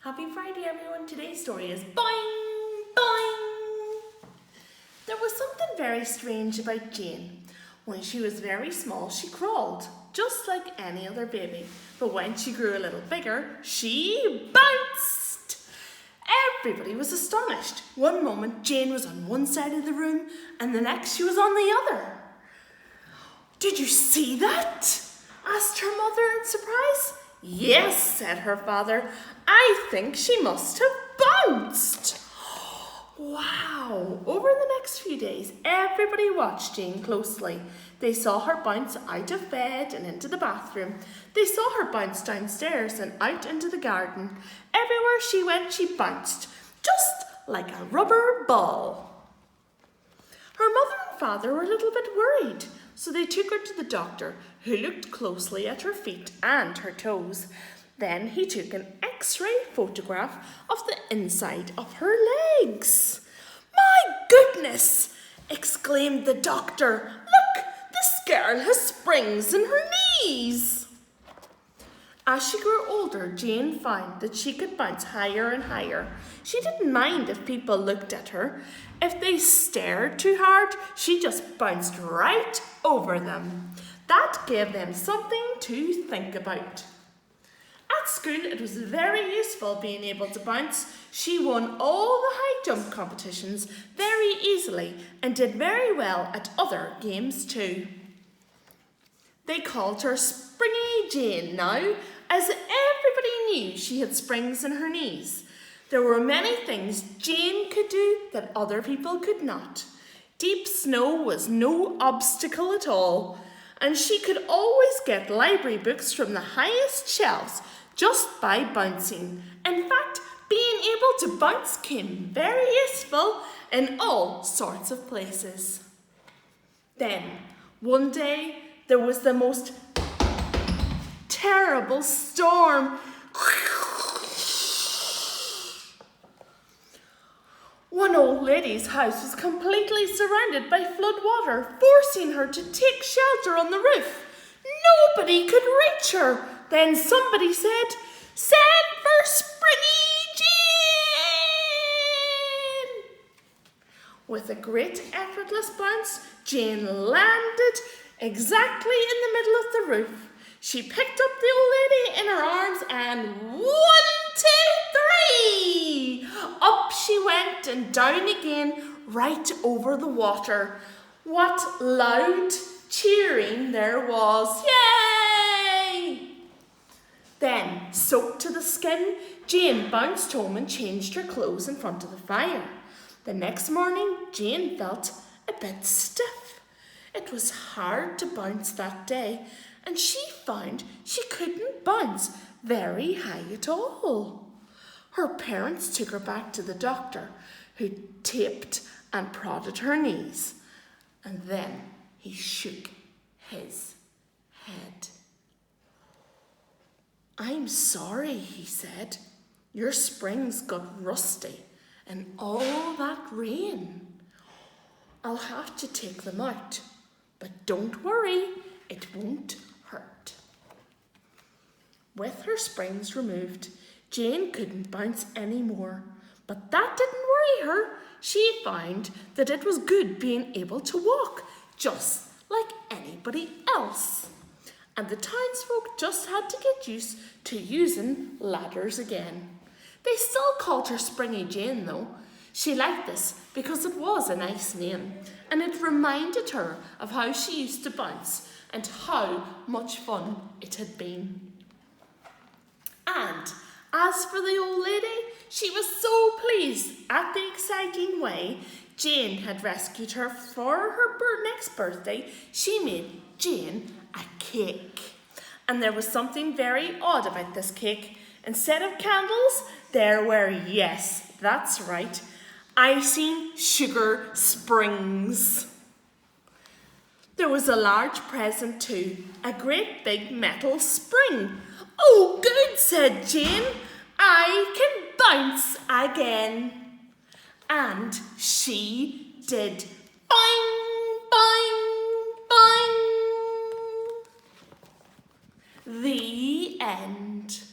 Happy Friday, everyone. Today's story is Boing, Boing. There was something very strange about Jane. When she was very small, she crawled, just like any other baby. But when she grew a little bigger, she bounced. Everybody was astonished. One moment, Jane was on one side of the room, and the next she was on the other. "Did you see that?" asked her mother in surprise. "Yes," said her father. "I think she must have bounced." Wow! Over the next few days, everybody watched Jane closely. They saw her bounce out of bed and into the bathroom. They saw her bounce downstairs and out into the garden. Everywhere she went, she bounced, just like a rubber ball. Her mother and father were a little bit worried, so they took her to the doctor, who looked closely at her feet and her toes. Then he took an X-ray photograph of the inside of her legs. "My goodness!" exclaimed the doctor. "Look, this girl has springs in her knees." As she grew older, Jane found that she could bounce higher and higher. She didn't mind if people looked at her. If they stared too hard, she just bounced right over them. That gave them something to think about. At school, it was very useful being able to bounce. She won all the high jump competitions very easily and did very well at other games too. They called her Springy Jane now, as everybody knew she had springs in her knees. There were many things Jane could do that other people could not. Deep snow was no obstacle at all, and she could always get library books from the highest shelves just by bouncing. In fact, being able to bounce came very useful in all sorts of places. Then, one day, there was the most terrible storm. One old lady's house was completely surrounded by flood water, forcing her to take shelter on the roof. Nobody could reach her. Then somebody said, "Send for Springy Jane!" With a great effortless bounce, Jane landed exactly in the middle of the roof. She picked up the old lady in her arms and 1, 2, 3! Up she went and down again, right over the water. What loud cheering there was! Yay! Then, soaked to the skin, Jane bounced home and changed her clothes in front of the fire. The next morning, Jane felt a bit stiff. It was hard to bounce that day, and she found she couldn't bounce very high at all. Her parents took her back to the doctor, who taped and prodded her knees, and then he shook his head. "I'm sorry," he said. "Your springs got rusty in all that rain. I'll have to take them out, but don't worry, it won't hurt." With her springs removed, Jane couldn't bounce any more, but that didn't worry her. She found that it was good being able to walk, just like anybody else. And the townsfolk just had to get used to using ladders again. They still called her Springy Jane though. She liked this because it was a nice name, and it reminded her of how she used to bounce and how much fun it had been. And as for the old lady, she was so pleased at the exciting way Jane had rescued her for her next birthday. She made Jane a cake. And there was something very odd about this cake. Instead of candles, there were, yes, that's right, icing sugar springs. There was a large present too, a great big metal spring. "Oh, good," said Jane. "I can bounce again." And she did. Boing, boing, boing. The end.